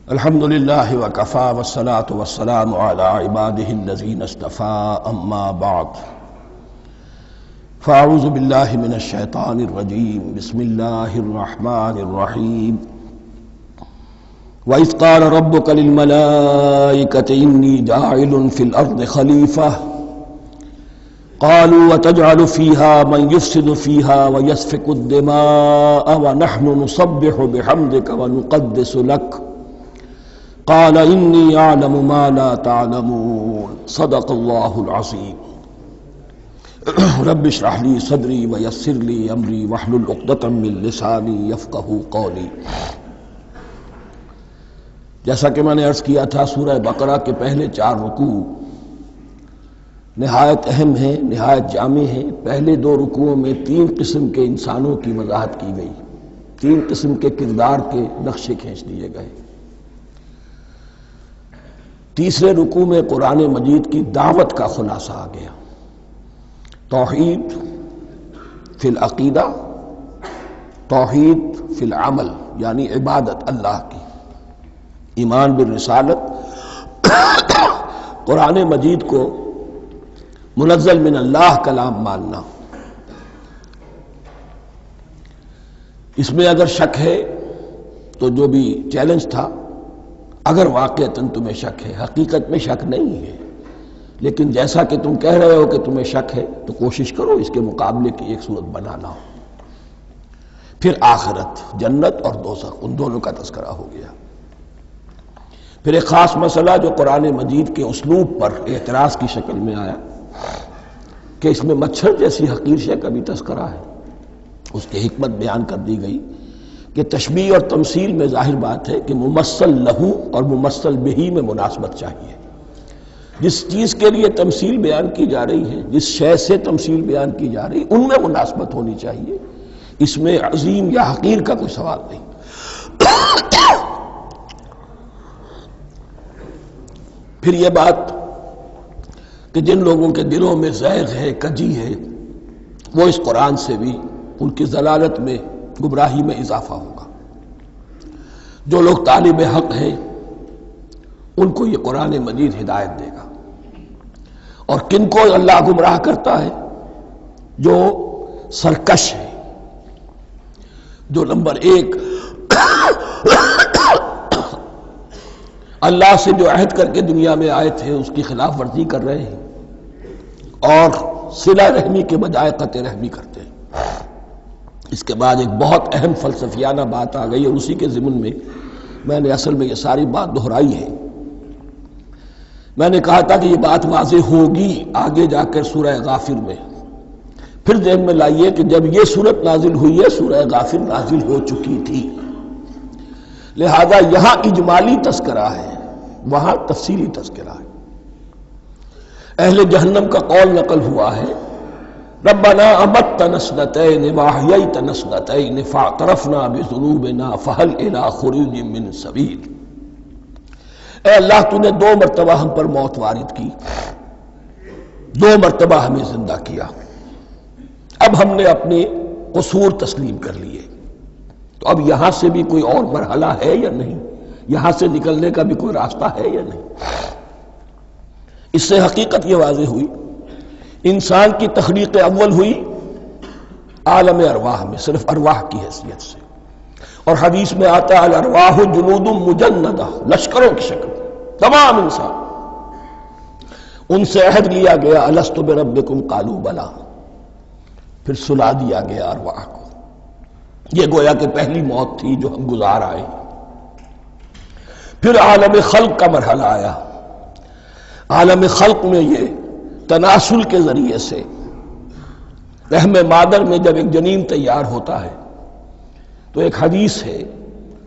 الحمد لله وكفى والصلاة والسلام على عباده الذين اصطفى أما بعد فأعوذ بالله من الشيطان الرجيم بسم الله الرحمن الرحيم وإذ قال ربك للملائكة إني جاعل في الأرض خليفة قالوا وتجعل فيها من يفسد فيها ويسفك الدماء ونحن نسبح بحمدك ونقدس لك قال إني أعلم ما لا تعلمون صدق الله العظيم رب اشرح لي صدري ويسر لي أمري واحلل عقدة من لساني يفقهوا قولي۔ جیسا کہ میں نے عرض کیا تھا، سورہ بقرہ کے پہلے 4 رکوع نہایت اہم ہیں، نہایت جامع ہیں۔ پہلے 2 رکوعوں میں 3 قسم کے انسانوں کی وضاحت کی گئی، 3 قسم کے کردار کے نقشے کھینچ دیے گئے۔ تیسرے رکوع میں قرآن مجید کی دعوت کا خلاصہ آ گیا، توحید فی العقیدہ، توحید فی العمل، یعنی عبادت اللہ کی، ایمان بالرسالت، قرآن مجید کو منزل من اللہ کلام ماننا۔ اس میں اگر شک ہے تو جو بھی چیلنج تھا، اگر واقعتاً تمہیں شک ہے، حقیقت میں شک نہیں ہے، لیکن جیسا کہ تم کہہ رہے ہو کہ تمہیں شک ہے تو کوشش کرو اس کے مقابلے کی ایک صورت بنانا ہو۔ پھر آخرت، جنت اور دوزخ، ان دونوں کا تذکرہ ہو گیا۔ پھر ایک خاص مسئلہ جو قرآن مجید کے اسلوب پر اعتراض کی شکل میں آیا کہ اس میں مچھر جیسی حقیر شے کا بھی تذکرہ ہے، اس کی حکمت بیان کر دی گئی کہ تشبیہ اور تمثیل میں ظاہر بات ہے کہ ممثل لہو اور ممثل بہی میں مناسبت چاہیے۔ جس چیز کے لیے تمثیل بیان کی جا رہی ہے، جس شے سے تمثیل بیان کی جا رہی ہے، ان میں مناسبت ہونی چاہیے، اس میں عظیم یا حقیر کا کوئی سوال نہیں۔ پھر یہ بات کہ جن لوگوں کے دلوں میں زیغ ہے، کجی ہے، وہ اس قرآن سے بھی ان کی ضلالت میں، گمراہی میں اضافہ ہوگا۔ جو لوگ طالب حق ہیں ان کو یہ قرآن مجید ہدایت دے گا، اور کن کو اللہ گمراہ کرتا ہے؟ جو سرکش ہے، جو نمبر 1 اللہ سے جو عہد کر کے دنیا میں آئے تھے اس کی خلاف ورزی کر رہے ہیں اور صلہ رحمی کے بجائے قطع رحمی کرتے ہیں۔ اس کے بعد ایک بہت اہم فلسفیانہ بات آ گئی، اور اسی کے ضمن میں نے اصل میں یہ ساری بات دہرائی ہے۔ میں نے کہا تھا کہ یہ بات واضح ہوگی آگے جا کر سورہ غافر میں۔ پھر ذہن میں لائیے کہ جب یہ صورت نازل ہوئی ہے، سورہ غافر نازل ہو چکی تھی، لہذا یہاں اجمالی تذکرہ ہے، وہاں تفصیلی تذکرہ ہے۔ اہل جہنم کا قول نقل ہوا ہے، ربنا امتنا اثنتین واحییتنا اثنتین فاعترفنا بذنوبنا فہل الی خروج من سبیل۔ اے اللہ، تو نے 2 مرتبہ ہم پر موت وارد کی، 2 مرتبہ ہمیں زندہ کیا، اب ہم نے اپنے قصور تسلیم کر لیے، تو اب یہاں سے بھی کوئی اور مرحلہ ہے یا نہیں؟ یہاں سے نکلنے کا بھی کوئی راستہ ہے یا نہیں؟ اس سے حقیقت یہ واضح ہوئی، انسان کی تخلیق اول ہوئی عالم ارواح میں، صرف ارواح کی حیثیت سے، اور حدیث میں آتا ہے الارواح جنود مجندہ، لشکروں کی شکل، تمام انسان۔ ان سے عہد لیا گیا الست بربکم قالوا بلی، پھر سلا دیا گیا ارواح کو۔ یہ گویا کہ پہلی موت تھی جو ہم گزار آئے۔ پھر عالم خلق کا مرحلہ آیا۔ عالم خلق میں یہ تناسل کے ذریعے سے رحم مادر میں جب ایک جنین تیار ہوتا ہے تو ایک حدیث ہے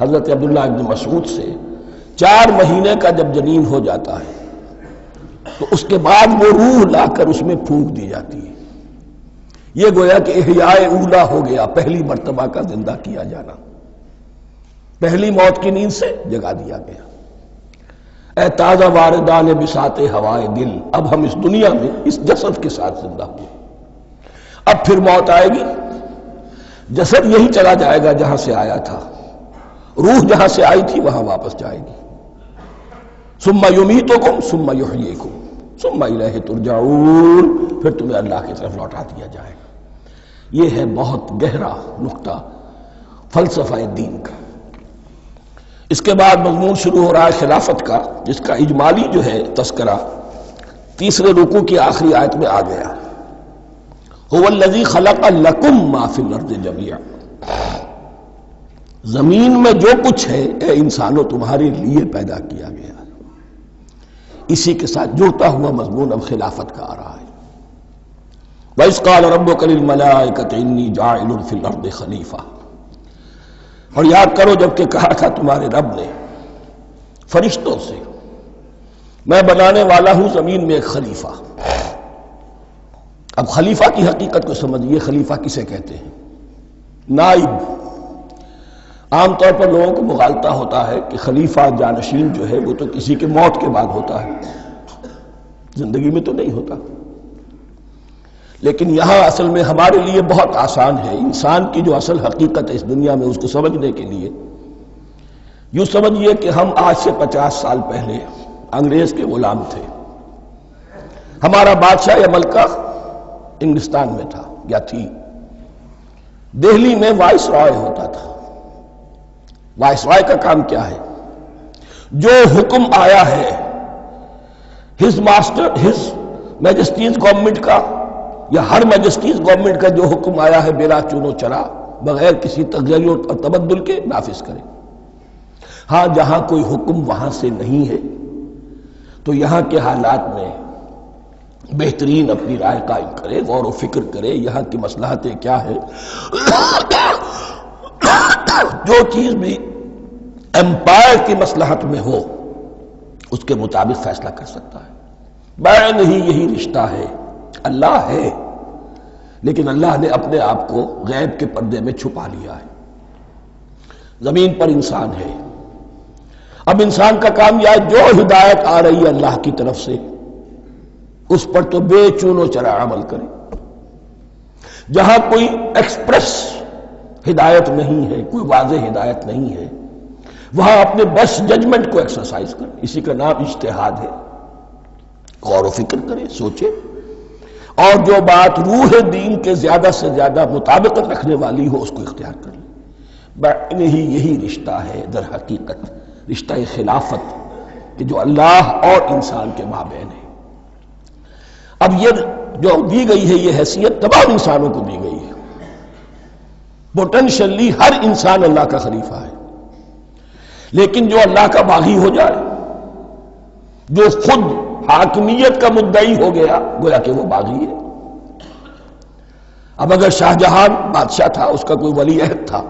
حضرت عبداللہ ابن مسعود سے، 4 مہینے کا جب جنین ہو جاتا ہے تو اس کے بعد وہ روح لا کر اس میں پھونک دی جاتی ہے۔ یہ گویا کہ احیاء اولا ہو گیا، پہلی مرتبہ کا زندہ کیا جانا، پہلی موت کی نیند سے جگا دیا گیا۔ اے تازہ واردان بساط ہوائے دل، اب ہم اس دنیا میں اس جسد کے ساتھ زندہ ہوئے، اب پھر موت آئے گی، جسد یہی چلا جائے گا جہاں سے آیا تھا، روح جہاں سے آئی تھی وہاں واپس جائے گی. ثم یمیتکم ثم یحییکم ثم الیہ ترجعون، پھر تمہیں اللہ کی طرف لوٹا دیا جائے گا. یہ ہے بہت گہرا نقطہ فلسفہ دین کا. اس کے بعد مضمون شروع ہو رہا ہے خلافت کا، جس کا اجمالی جو ہے تذکرہ تیسرے رکوع کی آخری آیت میں آ گیا. هو الذی خلق لکم ما فی الارض جمیعا، زمین میں جو کچھ ہے اے انسانوں تمہارے لیے پیدا کیا گیا. اسی کے ساتھ جڑتا ہوا مضمون اب خلافت کا آ رہا ہے. وَإِذْ قَالَ رَبُّكَ لِلْمَلَائِكَةِ إِنِّي جَاعِلٌ فِي الْأَرْضِ خَلِيفَةً، اور یاد کرو جب کہ کہا تھا تمہارے رب نے فرشتوں سے میں بنانے والا ہوں زمین میں ایک خلیفہ. اب خلیفہ کی حقیقت کو سمجھیے. خلیفہ کسے کہتے ہیں؟ نائب. عام طور پر لوگوں کو مغالطہ ہوتا ہے کہ خلیفہ جانشین جو ہے وہ تو کسی کے موت کے بعد ہوتا ہے، زندگی میں تو نہیں ہوتا. لیکن یہاں اصل میں ہمارے لیے بہت آسان ہے. انسان کی جو اصل حقیقت ہے اس دنیا میں، اس کو سمجھنے کے لیے یوں سمجھیے کہ ہم آج سے 50 سال پہلے انگریز کے غلام تھے. ہمارا بادشاہ یا ملکہ انگلستان میں تھا یا تھی. دہلی میں وائس رائے ہوتا تھا. وائس رائے کا کام کیا ہے؟ جو حکم آیا ہے ہز میجسٹیز گورنمنٹ کا یا ہر میجسٹیز گورنمنٹ کا جو حکم آیا ہے بلا چون و چرا، بغیر کسی تغیر اور تبدل کے نافذ کرے. ہاں جہاں کوئی حکم وہاں سے نہیں ہے تو یہاں کے حالات میں بہترین اپنی رائے قائم کرے، غور و فکر کرے یہاں کی مصلحتیں کیا ہے. جو چیز بھی امپائر کی مصلحت میں ہو اس کے مطابق فیصلہ کر سکتا ہے. بین ہی یہی رشتہ ہے. اللہ ہے لیکن اللہ نے اپنے آپ کو غیب کے پردے میں چھپا لیا ہے. زمین پر انسان ہے. اب انسان کا کام یہ ہے جو ہدایت آ رہی ہے اللہ کی طرف سے اس پر تو بے چون و چرا عمل کرے. جہاں کوئی ایکسپریس ہدایت نہیں ہے، کوئی واضح ہدایت نہیں ہے، وہاں اپنے بس ججمنٹ کو ایکسرسائز کرے. اسی کا نام اجتہاد ہے. غور و فکر کرے، سوچے، اور جو بات روح دین کے زیادہ سے زیادہ مطابقت رکھنے والی ہو اس کو اختیار کر لے. بین ہی یہی رشتہ ہے در حقیقت رشتہ خلافت کہ جو اللہ اور انسان کے مابین ہے. اب یہ جو دی گئی ہے یہ حیثیت تمام انسانوں کو دی گئی ہے. پوٹینشلی ہر انسان اللہ کا خلیفہ ہے. لیکن جو اللہ کا باغی ہو جائے، جو خود حاکمیت کا مدعی ہو گیا، گویا کہ وہ باغی ہے. اب اگر شاہ جہاں بادشاہ تھا، اس کا کوئی ولی عہد تھا،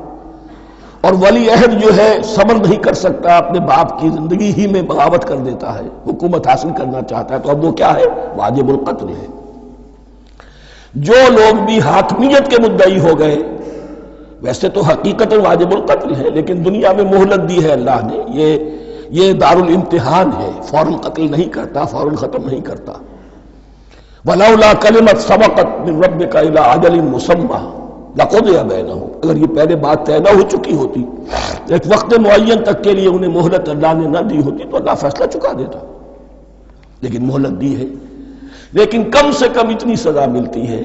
اور ولی عہد جو ہے صبر نہیں کر سکتا، اپنے باپ کی زندگی ہی میں بغاوت کر دیتا ہے، حکومت حاصل کرنا چاہتا ہے، تو اب وہ کیا ہے؟ واجب القتل ہے. جو لوگ بھی حاکمیت کے مدعی ہو گئے ویسے تو حقیقت واجب القتل ہے، لیکن دنیا میں مہلت دی ہے اللہ نے. یہ دار الامتحان ہے. فوراً قتل نہیں کرتا، فوراً ختم نہیں کرتا. وَلَوْلَا كَلِمَةٌ سَبَقَتْ مِنْ رَبِّكَ إِلَىٰ أَجَلٍ مُّسَمًّى لَقُضِيَ بَيْنَهُمْ، اگر یہ پہلے بات طے نہ ہو چکی ہوتی، ایک وقت معین تک کے لیے انہیں مہلت اللہ نے نہ دی ہوتی تو اللہ فیصلہ چکا دیتا. لیکن مہلت دی ہے. لیکن کم سے کم اتنی سزا ملتی ہے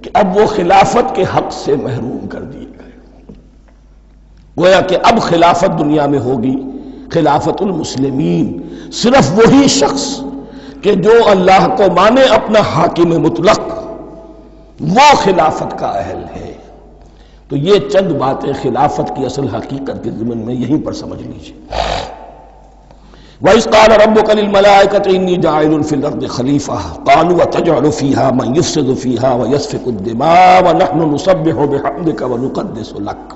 کہ اب وہ خلافت کے حق سے محروم کر دیے گئے. گویا کہ اب خلافت دنیا میں ہوگی خلافت المسلمین. صرف وہی شخص کہ جو اللہ کو مانے اپنا حاکم مطلق، وہ خلافت کا اہل ہے. تو یہ چند باتیں خلافت کی اصل حقیقت کے ضمن میں یہیں پر سمجھ لیجیے. وَإِذْ قَالَ رَبُّكَ لِلْمَلَائِكَةِ إِنِّي جَاعِلٌ فِي الْأَرْضِ خَلِيفَةً قَالُوا وَتَجْعَلُ فِيهَا مَن يُفْسِدُ فِيهَا وَيَسْفِكُ الدِّمَاءَ وَنَحْنُ نُسَبِّحُ بِحَمْدِكَ وَنُقَدِّسُ لَكَ.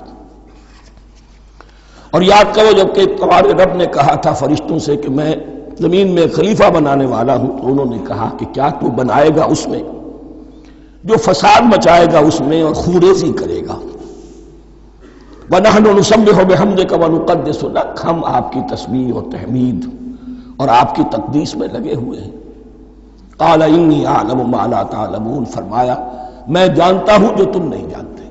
اور یاد کرو جب کہ تمہارے رب نے کہا تھا فرشتوں سے کہ میں زمین میں خلیفہ بنانے والا ہوں، تو انہوں نے کہا کہ کیا تو بنائے گا اس میں جو فساد مچائے گا اس میں اور خوریزی کرے گا. وَنَحْنُ نُسَبِّحُ بِحَمْدِكَ وَنُقَدِّسُ لَكَ، ہم آپ کی تسبیح اور تحمید اور آپ کی تقدیس میں لگے ہوئے ہیں. قَالَ إِنِّي أَعْلَمُ مَا لَا تَعْلَمُونَ، فرمایا میں جانتا ہوں جو تم نہیں جانتے.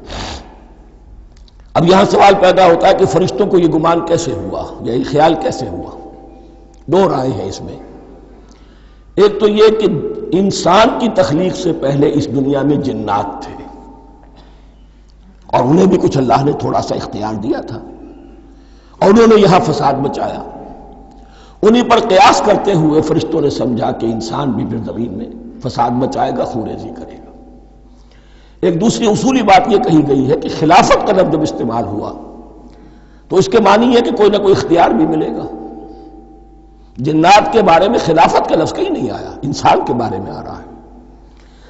اب یہاں سوال پیدا ہوتا ہے کہ فرشتوں کو یہ گمان کیسے ہوا یا یہ خیال کیسے ہوا؟ دو رائے ہیں اس میں۔ ایک تو یہ کہ انسان کی تخلیق سے پہلے اس دنیا میں جنات تھے اور انہیں بھی کچھ اللہ نے تھوڑا سا اختیار دیا تھا اور انہوں نے یہاں فساد مچایا۔ انہی پر قیاس کرتے ہوئے فرشتوں نے سمجھا کہ انسان بھی پھر زمین میں فساد مچائے گا، خوریزی کرے گا۔ ایک دوسری اصولی بات یہ کہی گئی ہے کہ خلافت کا لفظ جب استعمال ہوا تو اس کے معنی ہے کہ کوئی نہ کوئی اختیار بھی ملے گا۔ جنات کے بارے میں خلافت کا لفظ کہیں نہیں آیا، انسان کے بارے میں آ رہا ہے۔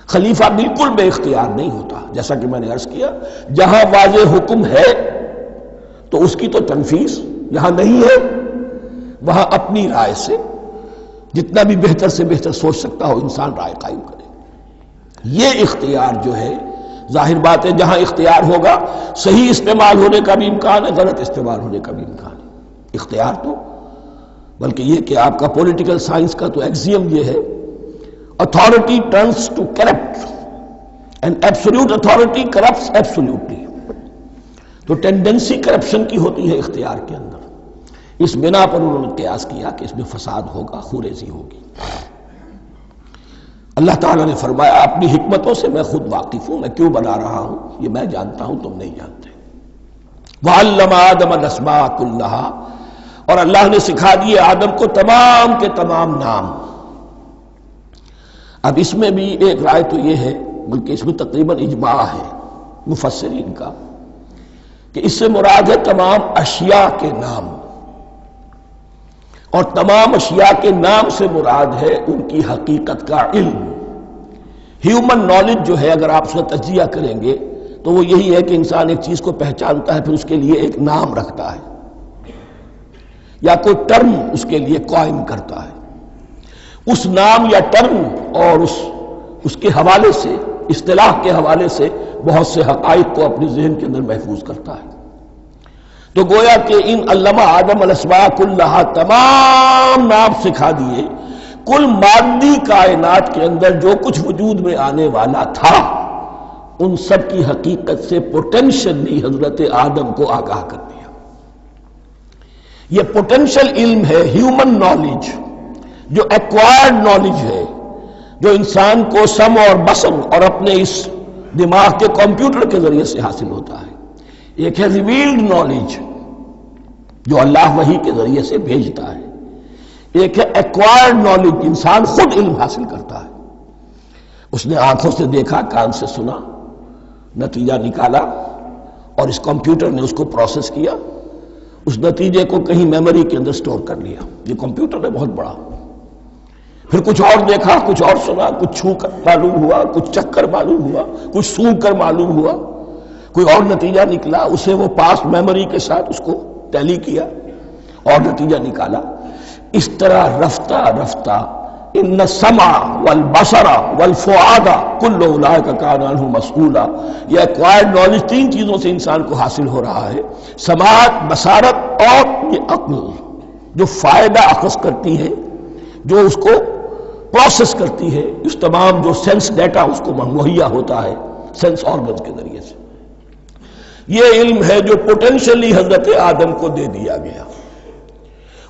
خلیفہ بالکل بے اختیار نہیں ہوتا، جیسا کہ میں نے عرض کیا، جہاں واضح حکم ہے تو اس کی تو تنفیذ، جہاں نہیں ہے وہاں اپنی رائے سے جتنا بھی بہتر سے بہتر سوچ سکتا ہو انسان رائے قائم کرے۔ یہ اختیار جو ہے، ظاہر بات ہے جہاں اختیار ہوگا صحیح استعمال ہونے کا بھی امکان ہے، غلط استعمال ہونے کا بھی امکان ہے۔ اختیار تو بلکہ یہ کہ آپ کا پولیٹیکل سائنس کا تو ایکسیم یہ ہے، authority turns to corrupt and absolute authority corrupts absolutely۔ تو ٹینڈنسی کرپشن کی ہوتی ہے اختیار کے اندر۔ اس بنا پر انہوں نے قیاس کیا کہ اس میں فساد ہوگا، خوریزی ہوگی۔ اللہ تعالیٰ نے فرمایا اپنی حکمتوں سے میں خود واقف ہوں، میں کیوں بنا رہا ہوں یہ میں جانتا ہوں، تم نہیں جانتے۔ وَعَلَّمَ آدَمَ الْأَسْمَاءَ كُلَّهَا، اور اللہ نے سکھا دیے آدم کو تمام کے تمام نام۔ اب اس میں بھی ایک رائے تو یہ ہے، بلکہ اس میں تقریباً اجماع ہے مفسرین کا، کہ اس سے مراد ہے تمام اشیاء کے نام، اور تمام اشیاء کے نام سے مراد ہے ان کی حقیقت کا علم۔ ہیومن نالج جو ہے، اگر آپ اس کا تجزیہ کریں گے تو وہ یہی ہے کہ انسان ایک چیز کو پہچانتا ہے، پھر اس کے لیے ایک نام رکھتا ہے یا کوئی ٹرم اس کے لیے قائم کرتا ہے۔ اس نام یا ٹرم اور اس کے حوالے سے، اصطلاح کے حوالے سے بہت سے حقائق کو اپنے ذہن کے اندر محفوظ کرتا ہے۔ تو گویا کہ ان علمہ آدم الاسماء کلہا، تمام نام سکھا دیے کل مادی کائنات کے اندر جو کچھ وجود میں آنے والا تھا، ان سب کی حقیقت سے پوٹینشلی حضرت آدم کو آگاہ کر دیا۔ یہ پوٹینشل علم ہے، ہیومن نالج، جو ایکوائرڈ نالج ہے، جو انسان کو سم اور بسم اور اپنے اس دماغ کے کمپیوٹر کے ذریعے سے حاصل ہوتا ہے۔ ایک ہے ریویلڈ نالج جو اللہ وحی کے ذریعے سے بھیجتا ہے، ایک ہے ایکوائرڈ نالج، انسان خود علم حاصل کرتا ہے۔ اس نے آنکھوں سے دیکھا، کان سے سنا، نتیجہ نکالا، اور اس کمپیوٹر نے اس کو پروسیس کیا، اس نتیجے کو کہیں میموری کے اندر سٹور کر لیا۔ یہ کمپیوٹر ہے بہت بڑا۔ پھر کچھ اور دیکھا، کچھ اور سنا، کچھ چھو کر معلوم ہوا، کچھ چکھ کر معلوم ہوا، کچھ سونگھ کر معلوم ہوا، کوئی اور نتیجہ نکلا، اسے وہ پاس میموری کے ساتھ اس کو ٹیلی کیا اور نتیجہ نکالا۔ اس طرح رفتہ رفتہ ان السمع والبصر والفؤاد کل اولئک کان عنہ مسئولا، یہ ایکوائرڈ نالج تین چیزوں سے انسان کو حاصل ہو رہا ہے، سماعت، بصارت اور یہ عقل، جو فائدہ اخذ کرتی ہے، جو اس کو پروسیس کرتی ہے، اس تمام جو سینس ڈیٹا اس کو مہیا ہوتا ہے سینس آرگنز کے ذریعے سے۔ یہ علم ہے جو پوٹینشلی حضرت آدم کو دے دیا گیا۔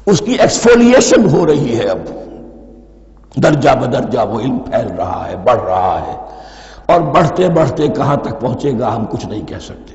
اس کی ایکسفولیشن ہو رہی ہے، اب درجہ بدرجہ وہ علم پھیل رہا ہے، بڑھ رہا ہے، اور بڑھتے بڑھتے کہاں تک پہنچے گا ہم کچھ نہیں کہہ سکتے۔